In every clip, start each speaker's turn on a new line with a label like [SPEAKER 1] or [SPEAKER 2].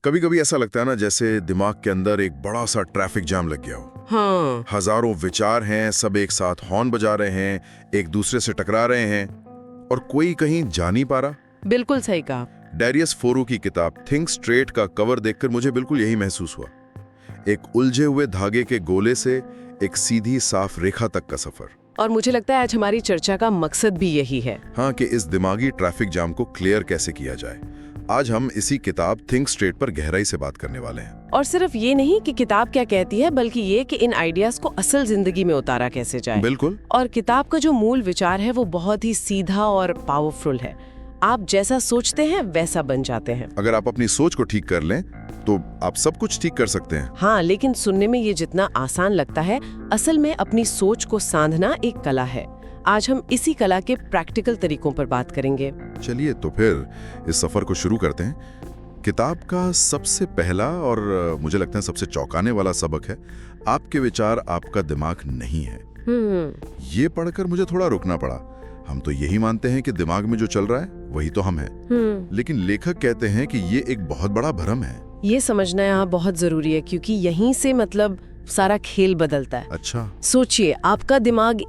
[SPEAKER 1] कभी कभी ऐसा लगता है ना जैसे दिमाग के अंदर एक बड़ा सा ट्रैफिक जाम लग गया हो।
[SPEAKER 2] हाँ।
[SPEAKER 1] हजारों विचार हैं, सब एक साथ हॉर्न बजा रहे हैं, एक दूसरे से टकरा रहे हैं और कोई कहीं जा नहीं पा रहा।
[SPEAKER 2] बिल्कुल सही कहा।
[SPEAKER 1] डैरियस फोरू की किताब थिंक स्ट्रेट का कवर देखकर मुझे बिल्कुल यही महसूस हुआ। एक उलझे हुए धागे के गोले से एक सीधी साफ रेखा तक का सफर।
[SPEAKER 2] और मुझे लगता है आज हमारी चर्चा का मकसद भी यही है।
[SPEAKER 1] हाँ, कि इस दिमागी ट्रैफिक जाम को क्लियर कैसे किया जाए। आज हम इसी किताब थिंक स्ट्रेट पर गहराई से बात करने वाले हैं।
[SPEAKER 2] और सिर्फ ये नहीं कि किताब क्या कहती है, बल्कि ये कि इन आइडियाज को असल जिंदगी में उतारा कैसे जाए।
[SPEAKER 1] बिल्कुल।
[SPEAKER 2] और किताब का जो मूल विचार है वो बहुत ही सीधा और पावरफुल है। आप जैसा सोचते हैं वैसा बन जाते हैं।
[SPEAKER 1] अगर आप अपनी सोच को ठीक कर लें तो आप सब कुछ ठीक कर सकते हैं।
[SPEAKER 2] हाँ, लेकिन सुनने में ये जितना आसान लगता है, असल में अपनी सोच को सांधना एक कला है। आज हम इसी कला के प्रैक्टिकल तरीकों पर बात करेंगे।
[SPEAKER 1] चलिए तो फिर इस सफर को शुरू करते हैं। किताब का सबसे पहला और मुझे लगता है सबसे चौंकाने वाला सबक है, आपके विचार आपका दिमाग नहीं है। ये पढ़कर मुझे थोड़ा रुकना पड़ा। हम तो यही मानते हैं कि दिमाग में जो चल रहा है वही तो हम हैं। लेकिन लेखक कहते हैं कि ये एक बहुत बड़ा भ्रम है।
[SPEAKER 2] ये समझना यहाँ बहुत जरूरी है, क्योंकि यहीं से मतलब सारा खेल बदलता है।
[SPEAKER 1] अच्छा।
[SPEAKER 2] सोचिए, आपका दिमाग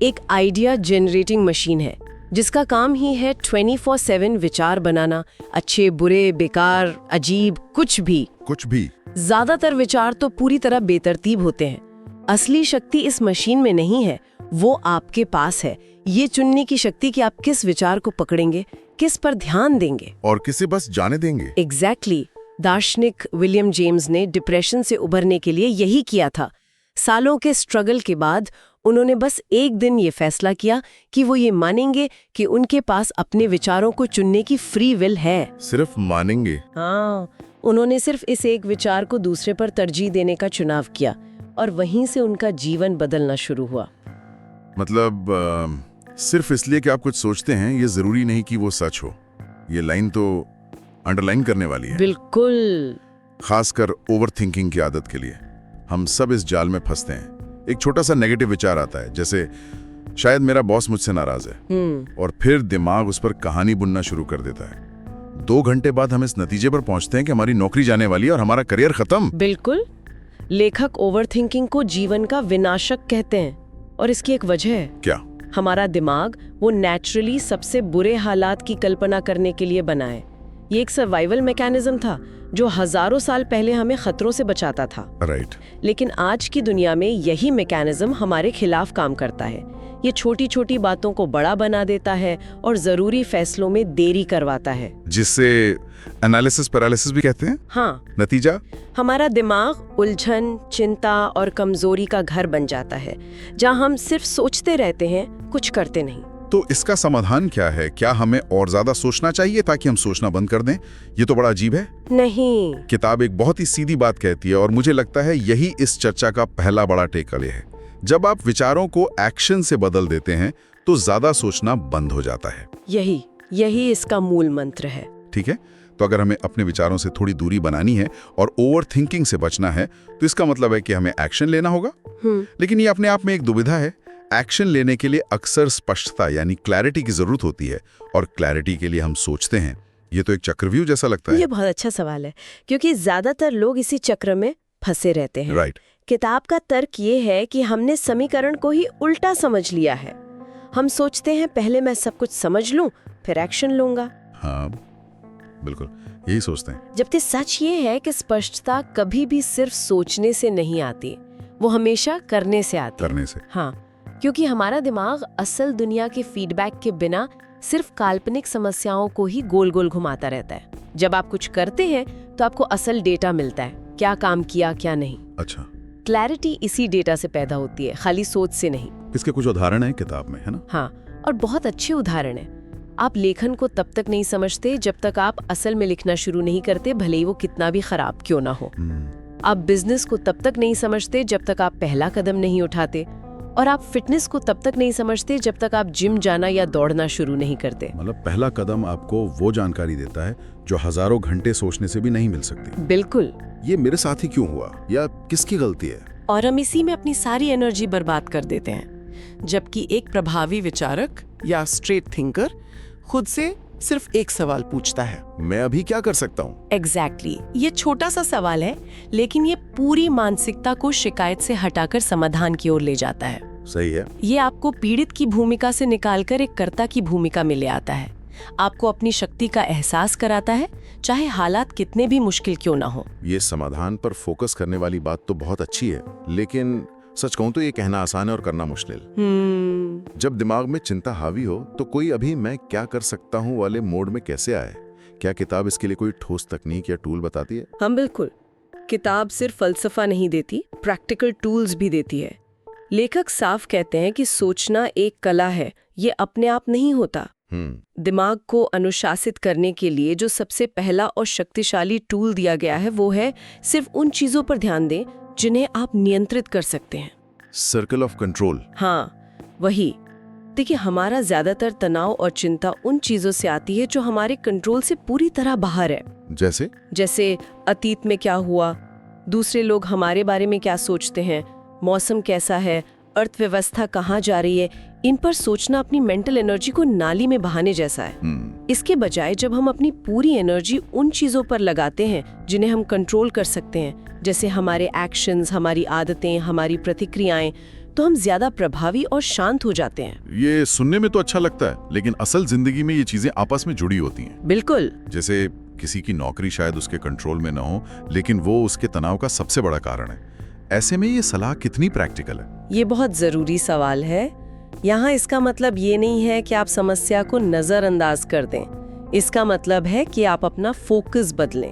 [SPEAKER 2] एक आइडिया जनरेटिंग मशीन है जिसका काम ही है 24/7 विचार बनाना, अच्छे बुरे बेकार अजीब कुछ भी। ज्यादातर विचार तो पूरी तरह बेतरतीब होते हैं। असली शक्ति इस मशीन में नहीं है, वो आपके पास है। ये चुनने की शक्ति कि आप किस विचार को पकड़ेंगे, किस पर ध्यान देंगे
[SPEAKER 1] और किसे बस जाने देंगे।
[SPEAKER 2] एग्जैक्टली। दार्शनिक विलियम जेम्स ने डिप्रेशन से उभरने के लिए यही किया था। सालों के स्ट्रगल के बाद उन्होंने बस एक दिन ये फैसला किया कि वो ये मानेंगे कि उनके पास अपने विचारों को चुनने की फ्री विल है।
[SPEAKER 1] सिर्फ मानेंगे?
[SPEAKER 2] हाँ, उन्होंने सिर्फ इस एक विचार को दूसरे पर तरजीह देने का चुनाव किया और वहीं से उनका जीवन बदलना शुरू हुआ।
[SPEAKER 1] मतलब सिर्फ इसलिए कि आप कुछ सोचते हैं ये जरूरी नहीं कि वो सच हो। ये लाइन तो अंडरलाइन करने वाली है।
[SPEAKER 2] बिल्कुल।
[SPEAKER 1] खासकर ओवरथिंकिंग की आदत के लिए हम सब इस जाल में फंसते हैं। एक छोटा सा नेगेटिव विचार आता है, जैसे शायद मेरा बॉस मुझसे नाराज है, और फिर दिमाग उस पर कहानी बुनना शुरू कर देता है। 2 घंटे बाद हम इस नतीजे पर पहुंचते हैं कि हमारी नौकरी जाने वाली है और हमारा करियर खत्म।
[SPEAKER 2] बिल्कुल। लेखक ओवरथिंकिंग को जीवन का विनाशक कहते हैं और इसकी एक वजह है।
[SPEAKER 1] क्या?
[SPEAKER 2] हमारा दिमाग वो नेचुरली सबसे बुरे हालात की कल्पना करने के लिए बना है। ये एक सर्वाइवल मैकेनिज्म था जो हजारों साल पहले हमें खतरों से बचाता था।
[SPEAKER 1] राइट।
[SPEAKER 2] लेकिन आज की दुनिया में यही मैकेनिज्म हमारे खिलाफ काम करता है। ये छोटी छोटी बातों को बड़ा बना देता है और जरूरी फैसलों में देरी करवाता है,
[SPEAKER 1] जिससे एनालिसिस पैरालिसिस भी कहते हैं।
[SPEAKER 2] हाँ।
[SPEAKER 1] नतीजा? हमारा
[SPEAKER 2] दिमाग उलझन, चिंता और कमजोरी का घर बन जाता है, जहाँ हम सिर्फ सोचते रहते हैं, कुछ करते नहीं।
[SPEAKER 1] तो इसका समाधान क्या है? क्या हमें और ज्यादा सोचना चाहिए ताकि हम सोचना बंद कर दें? ये तो बड़ा अजीब है।
[SPEAKER 2] नहीं।
[SPEAKER 1] किताब एक बहुत ही सीधी बात कहती है और मुझे लगता है यही इस चर्चा का पहला बड़ा टेकअवे है। जब आप विचारों को एक्शन से बदल देते हैं तो ज्यादा सोचना बंद हो जाता है।
[SPEAKER 2] यही इसका मूल मंत्र है।
[SPEAKER 1] ठीक है, तो अगर हमें अपने विचारों से थोड़ी दूरी बनानी है और ओवर थिंकिंग से बचना है तो इसका मतलब है कि हमें एक्शन लेना होगा। लेकिन ये अपने आप में एक दुविधा है। एक्शन लेने के लिए अक्सर स्पष्टता यानी क्लैरिटी की जरूरत होती है, और क्लैरिटी के लिए हम सोचते हैं। ये तो एक चक्रव्यूह जैसा लगता है।
[SPEAKER 2] ये बहुत अच्छा सवाल है, क्योंकि ज्यादातर लोग इसी चक्र में फंसे रहते हैं।
[SPEAKER 1] राइट।
[SPEAKER 2] किताब का तर्क ये है कि हमने समीकरण को ही उल्टा समझ लिया है। हम सोचते हैं पहले मैं सब कुछ समझ लूं, फिर एक्शन लूंगा।
[SPEAKER 1] हाँ, बिल्कुल यही सोचते हैं।
[SPEAKER 2] जबकि सच ये है कि स्पष्टता कभी भी सिर्फ सोचने से नहीं आती, वो हमेशा करने से आती।
[SPEAKER 1] करने से?
[SPEAKER 2] हाँ, क्योंकि हमारा दिमाग असल दुनिया के फीडबैक के बिना सिर्फ काल्पनिक समस्याओं को ही गोल गोल घुमाता रहता है। जब आप कुछ करते हैं तो आपको असल डेटा मिलता है, क्या काम किया क्या नहीं।
[SPEAKER 1] अच्छा।
[SPEAKER 2] क्लैरिटी इसी डेटा से पैदा होती है, खाली सोच से नहीं।
[SPEAKER 1] इसके कुछ उदाहरण हैं किताब में, है ना?
[SPEAKER 2] हाँ, और बहुत अच्छे उदाहरण हैं। आप लेखन को तब तक नहीं समझते जब तक आप असल में लिखना शुरू नहीं करते, भले ही वो कितना भी खराब क्यों ना हो। आप बिजनेस को तब तक नहीं समझते जब तक आप पहला कदम नहीं उठाते, और आप फिटनेस को तब तक नहीं समझते जब तक आप जिम जाना या दौड़ना शुरू नहीं करते।
[SPEAKER 1] मतलब पहला कदम आपको वो जानकारी देता है जो हजारों घंटे सोचने से भी नहीं मिल सकती।
[SPEAKER 2] बिल्कुल।
[SPEAKER 1] ये मेरे साथ ही क्यों हुआ, या किसकी गलती है?
[SPEAKER 2] और हम इसी में अपनी सारी एनर्जी बर्बाद कर देते हैं, जबकि एक प्रभावी विचारक या स्ट्रेट थिंकर खुद से
[SPEAKER 3] सिर्फ एक सवाल पूछता है, मैं अभी क्या कर सकता हूँ?
[SPEAKER 2] एग्जैक्टली ये छोटा सा सवाल है, लेकिन ये पूरी मानसिकता को शिकायत से हटाकर समाधान की ओर ले जाता है।
[SPEAKER 1] सही है।
[SPEAKER 2] ये आपको पीड़ित की भूमिका से निकालकर एक कर्ता की भूमिका में ले आता है। आपको अपनी शक्ति का एहसास कराता है, चाहे हालात कितने भी मुश्किल क्यों ना हो।
[SPEAKER 1] ये समाधान पर फोकस करने वाली बात तो बहुत अच्छी है, लेकिन सच कहूं तो ये कहना आसान है और करना मुश्किल। जब दिमाग में चिंता हावी हो तो कोई अभी मैं क्या कर सकता हूं वाले मोड में कैसे आए? क्या किताब इसके लिए कोई ठोस तकनीक या टूल बताती है?
[SPEAKER 2] हाँ बिल्कुल, किताब सिर्फ फलसफा नहीं देती, प्रैक्टिकल टूल्स भी देती है। लेखक साफ कहते हैं कि सोचना एक कला है, ये अपने आप नहीं होता। दिमाग को अनुशासित करने के लिए जो सबसे पहला और शक्तिशाली टूल दिया गया है वो है सिर्फ उन चीजों पर ध्यान दें जिन्हें आप नियंत्रित कर सकते हैं।
[SPEAKER 1] Circle of control.
[SPEAKER 2] हाँ वही। देखिए, हमारा ज्यादातर तनाव और चिंता उन चीजों से आती है जो हमारे कंट्रोल से पूरी तरह बाहर है। जैसे अतीत में क्या हुआ, दूसरे लोग हमारे बारे में क्या सोचते हैं, मौसम कैसा है, अर्थव्यवस्था कहाँ जा रही है। इन पर सोचना अपनी मेंटल एनर्जी को नाली में बहाने जैसा है। इसके बजाय जब हम अपनी पूरी एनर्जी उन चीजों पर लगाते हैं जिन्हें हम कंट्रोल कर सकते हैं, जैसे हमारे एक्शंस, हमारी आदतें, हमारी प्रतिक्रियाएं, तो हम ज्यादा प्रभावी और शांत हो जाते हैं।
[SPEAKER 1] ये सुनने में तो अच्छा लगता है, लेकिन असल जिंदगी में ये चीजें आपस में जुड़ी होती हैं।
[SPEAKER 2] बिल्कुल।
[SPEAKER 1] जैसे किसी की नौकरी शायद उसके कंट्रोल में न हो, लेकिन वो उसके तनाव का सबसे बड़ा कारण है। ऐसे में ये सलाह कितनी प्रैक्टिकल है? ये
[SPEAKER 2] बहुत जरूरी सवाल है। यहाँ इसका मतलब ये नहीं है कि आप समस्या को नजरअंदाज कर दें। इसका मतलब है कि आप अपना फोकस बदलें।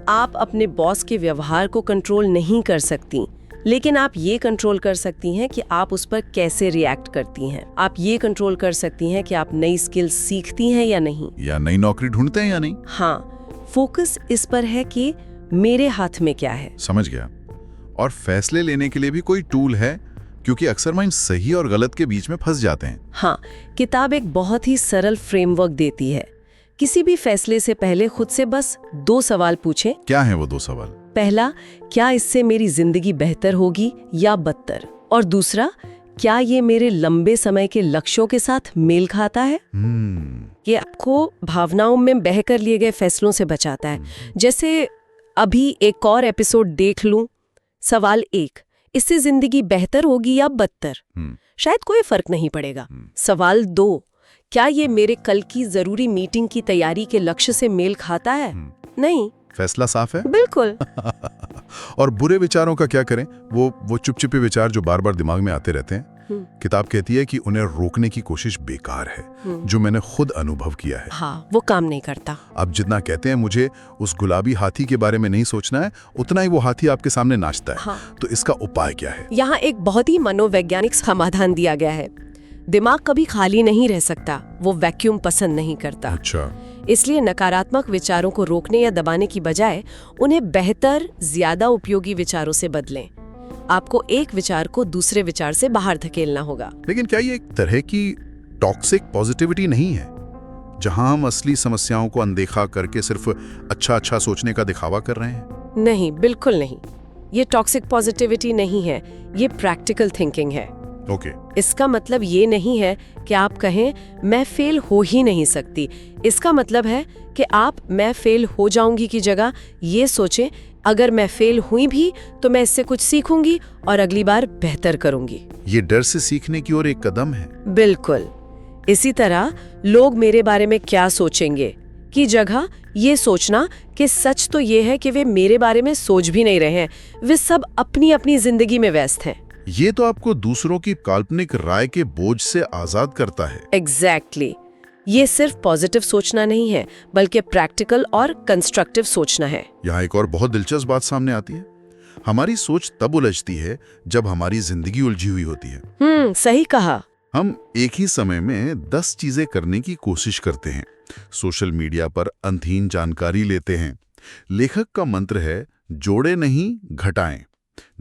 [SPEAKER 2] आप अपने बॉस के व्यवहार को कंट्रोल नहीं कर सकती, लेकिन आप ये कंट्रोल कर सकती हैं कि आप उस पर कैसे रिएक्ट करती हैं। आप ये कंट्रोल कर सकती हैं कि आप नई स्किल सीखती हैं या नहीं,
[SPEAKER 1] या नई नौकरी ढूंढते हैं या नहीं।
[SPEAKER 2] हाँ, फोकस इस पर है कि मेरे हाथ में क्या है।
[SPEAKER 1] समझ गया। और फैसले लेने के लिए भी कोई टूल है? क्योंकि अक्सर माइंड सही और गलत के बीच में फंस जाते हैं।
[SPEAKER 2] हाँ, किताब एक बहुत ही सरल फ्रेमवर्क देती है। किसी भी फैसले से पहले खुद से बस 2 सवाल पूछें।
[SPEAKER 1] क्या है वो 2 सवाल?
[SPEAKER 2] पहला, क्या इससे मेरी जिंदगी बेहतर होगी या बदतर? और दूसरा, क्या ये मेरे लंबे समय के लक्ष्यों के साथ मेल खाता है? ये आपको भावनाओं में बहकर लिए गए फैसलों से बचाता है। जैसे अभी एक और एपिसोड देख लूं। सवाल 1, इससे जिंदगी बेहतर होगी या बदतर? शायद कोई फर्क नहीं पड़ेगा। सवाल 2, क्या ये मेरे कल की जरूरी मीटिंग की तैयारी के लक्ष्य से मेल खाता है? नहीं।
[SPEAKER 1] फैसला साफ है।
[SPEAKER 2] बिल्कुल।
[SPEAKER 1] और बुरे विचारों का क्या करें? वो चुपचिपे विचार जो बार बार दिमाग में आते रहते हैं। किताब कहती है कि उन्हें रोकने की कोशिश बेकार है, जो मैंने खुद अनुभव किया है।
[SPEAKER 2] हाँ, वो काम नहीं करता।
[SPEAKER 1] आप जितना कहते हैं मुझे उस गुलाबी हाथी के बारे में नहीं सोचना है, उतना ही वो हाथी आपके सामने नाचता है।
[SPEAKER 2] हाँ।
[SPEAKER 1] तो इसका उपाय क्या है?
[SPEAKER 2] यहाँ एक बहुत ही मनोवैज्ञानिक समाधान दिया गया है। दिमाग कभी खाली नहीं रह सकता, वो वैक्यूम पसंद नहीं करता।
[SPEAKER 1] अच्छा।
[SPEAKER 2] इसलिए नकारात्मक विचारों को रोकने या दबाने की बजाय उन्हें बेहतर, ज्यादा उपयोगी विचारों से बदलें। आपको एक विचार को दूसरे विचार से बाहर धकेलना होगा।
[SPEAKER 1] लेकिन क्या ये एक तरह की टॉक्सिक पॉजिटिविटी नहीं है, जहां हम असली समस्याओं को अनदेखा करके सिर्फ अच्छा सोचने का दिखावा कर रहे हैं?
[SPEAKER 2] नहीं, बिल्कुल नहीं। ये टॉक्सिक पॉजिटिविटी नहीं है, ये प्रैक्टिकल थिंकिंग है। इसका मतलब ये नहीं है कि आप कहें मैं फेल हो ही नहीं सकती। इसका मतलब है कि आप मैं फेल हो जाऊंगी की जगह ये सोचें, अगर मैं फेल हुई भी तो मैं इससे कुछ सीखूंगी और अगली बार बेहतर करूंगी।
[SPEAKER 1] ये डर से सीखने की ओर एक कदम है।
[SPEAKER 2] बिल्कुल। इसी तरह लोग मेरे बारे में क्या सोचेंगे की जगह ये सोचना कि सच तो ये है कि वे मेरे बारे में सोच भी नहीं रहे हैं, वे सब अपनी अपनी जिंदगी में व्यस्त हैं।
[SPEAKER 1] ये तो आपको दूसरों की काल्पनिक राय के बोझ से आजाद करता है।
[SPEAKER 2] एग्जैक्टली। ये सिर्फ पॉजिटिव सोचना नहीं है, बल्कि प्रैक्टिकल और कंस्ट्रक्टिव सोचना है।
[SPEAKER 1] यहाँ एक और बहुत दिलचस्प बात सामने आती है। हमारी सोच तब उलझती है जब हमारी जिंदगी उलझी हुई होती है।
[SPEAKER 2] सही कहा।
[SPEAKER 1] हम एक ही समय में 10 चीजें करने की कोशिश करते हैं, सोशल मीडिया पर अंतहीन जानकारी लेते हैं। लेखक का मंत्र है जोड़े नहीं घटाएं।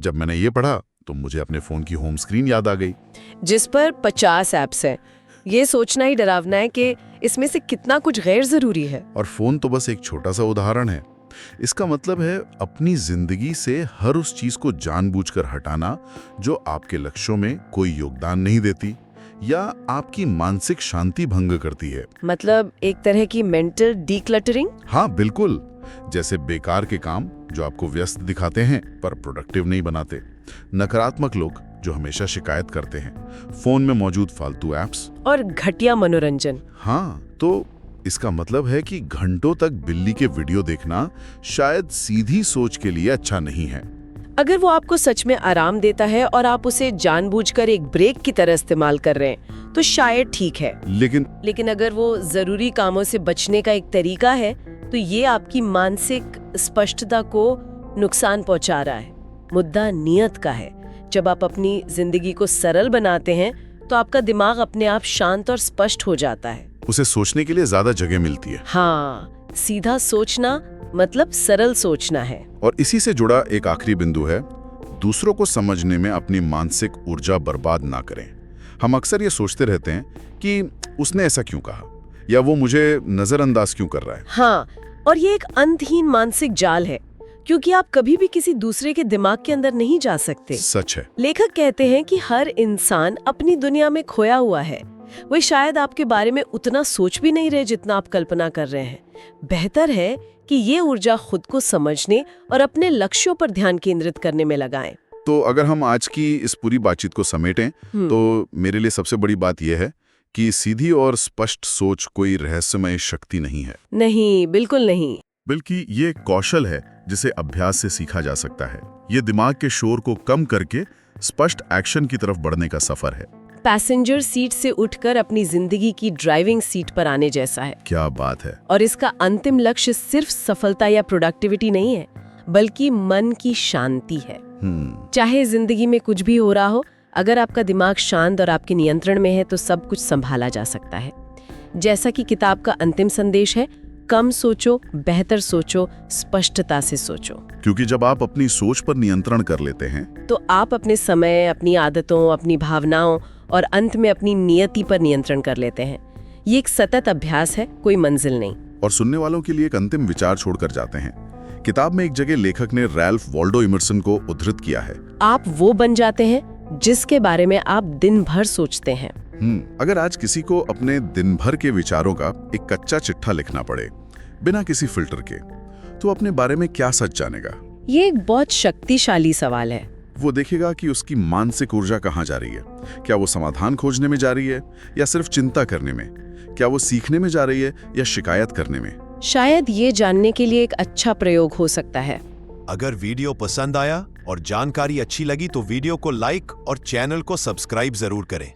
[SPEAKER 1] जब मैंने ये पढ़ा तो मुझे अपने फोन की होम स्क्रीन याद आ गई,
[SPEAKER 2] जिस पर 50 ऐप्स हैं। ये सोचना ही डरावना है कि इसमें से कितना कुछ गैर जरूरी है।
[SPEAKER 1] और फोन तो बस एक छोटा सा उदाहरण है। इसका मतलब है अपनी जिंदगी से हर उस चीज को जानबूझकर हटाना जो आपके लक्ष्यों में कोई योगदान नहीं देती या आपकी मानसिक शांति भंग करती है?
[SPEAKER 2] मतलब एक तरह की मेंटल डीक्लटरिंग।
[SPEAKER 1] हाँ बिल्कुल, जैसे बेकार के काम जो आपको व्यस्त दिखाते हैं पर प्रोडक्टिव नहीं बनाते, नकारात्मक लोग जो हमेशा शिकायत करते हैं, फोन में मौजूद फालतू ऐप्स
[SPEAKER 2] और घटिया मनोरंजन।
[SPEAKER 1] हाँ, तो इसका मतलब है कि घंटों तक बिल्ली के वीडियो देखना शायद सीधी सोच के लिए अच्छा नहीं है।
[SPEAKER 2] अगर वो आपको सच में आराम देता है और आप उसे जानबूझकर एक ब्रेक की तरह इस्तेमाल कर रहे हैं तो शायद ठीक है, लेकिन अगर वो जरूरी कामों से बचने का एक तरीका है तो ये आपकी मानसिक स्पष्टता को नुकसान पहुंचा रहा है। मुद्दा नियत का है। जब आप अपनी जिंदगी को सरल बनाते हैं तो आपका दिमाग अपने आप शांत और स्पष्ट हो जाता है।
[SPEAKER 1] उसे सोचने के लिए ज्यादा जगह मिलती है।
[SPEAKER 2] हाँ, सीधा सोचना मतलब सरल सोचना है।
[SPEAKER 1] और इसी से जुड़ा एक आखिरी बिंदु है, दूसरों को समझने में अपनी मानसिक ऊर्जा बर्बाद ना करें। हम अक्सर ये सोचते रहते हैं कि उसने ऐसा क्यों कहा या वो मुझे नजरअंदाज क्यों कर रहा है।
[SPEAKER 2] हाँ, और ये एक अंतहीन मानसिक जाल है, क्योंकि आप कभी भी किसी दूसरे के दिमाग के अंदर नहीं जा सकते।
[SPEAKER 1] सच है।
[SPEAKER 2] लेखक कहते हैं कि हर इंसान अपनी दुनिया में खोया हुआ है। वे शायद आपके बारे में उतना सोच भी नहीं रहे जितना आप कल्पना कर रहे हैं। बेहतर है कि ये ऊर्जा खुद को समझने और अपने लक्ष्यों पर ध्यान केंद्रित करने में लगाएं।
[SPEAKER 1] तो अगर हम आज की इस पूरी बातचीत को समेटें तो मेरे लिए सबसे बड़ी बात यह है कि सीधी और स्पष्ट सोच कोई रहस्यमय शक्ति नहीं है।
[SPEAKER 2] नहीं, बिल्कुल नहीं।
[SPEAKER 1] बल्कि ये एक कौशल है जिसे अभ्यास से सीखा जा सकता है। ये दिमाग के शोर को कम करके स्पष्ट एक्शन की तरफ बढ़ने का सफर है।
[SPEAKER 2] पैसेंजर सीट से उठकर अपनी जिंदगी की ड्राइविंग सीट पर आने जैसा है।
[SPEAKER 1] क्या बात है।
[SPEAKER 2] और इसका अंतिम लक्ष्य सिर्फ सफलता या प्रोडक्टिविटी नहीं है, बल्कि मन की शांति है। चाहे जिंदगी में कुछ भी हो रहा हो, अगर आपका दिमाग शांत और आपके नियंत्रण में है तो सब कुछ संभाला जा सकता है। जैसा कि किताब का अंतिम संदेश है, कम सोचो, बेहतर सोचो, स्पष्टता से सोचो।
[SPEAKER 1] क्योंकि जब आप अपनी सोच पर नियंत्रण कर लेते हैं
[SPEAKER 2] तो आप अपने समय, अपनी आदतों, अपनी भावनाओं और अंत में अपनी नियति पर नियंत्रण कर लेते हैं। ये एक सतत अभ्यास है, कोई मंजिल नहीं।
[SPEAKER 1] और सुनने वालों के लिए एक अंतिम विचार छोड़कर जाते हैं। किताब में एक जगह लेखक ने रैल्फ वॉल्डो इमर्सन को उद्धृत किया है।
[SPEAKER 2] आप वो बन जाते हैं जिसके बारे में आप दिन भर सोचते हैं।
[SPEAKER 1] अगर आज किसी को अपने दिन भर के विचारों का एक कच्चा चिट्ठा लिखना पड़े बिना किसी फिल्टर के, तो अपने बारे में क्या सच जानेगा?
[SPEAKER 2] ये एक बहुत शक्तिशाली सवाल है।
[SPEAKER 1] वो देखेगा कि उसकी मानसिक ऊर्जा कहाँ जा रही है। क्या वो समाधान खोजने में जा रही है या सिर्फ चिंता करने में? क्या वो सीखने में जा रही है या शिकायत करने में?
[SPEAKER 2] शायद ये जानने के लिए एक अच्छा प्रयोग हो सकता है।
[SPEAKER 3] अगर वीडियो पसंद आया और जानकारी अच्छी लगी तो वीडियो को लाइक और चैनल को सब्सक्राइब जरूर करें।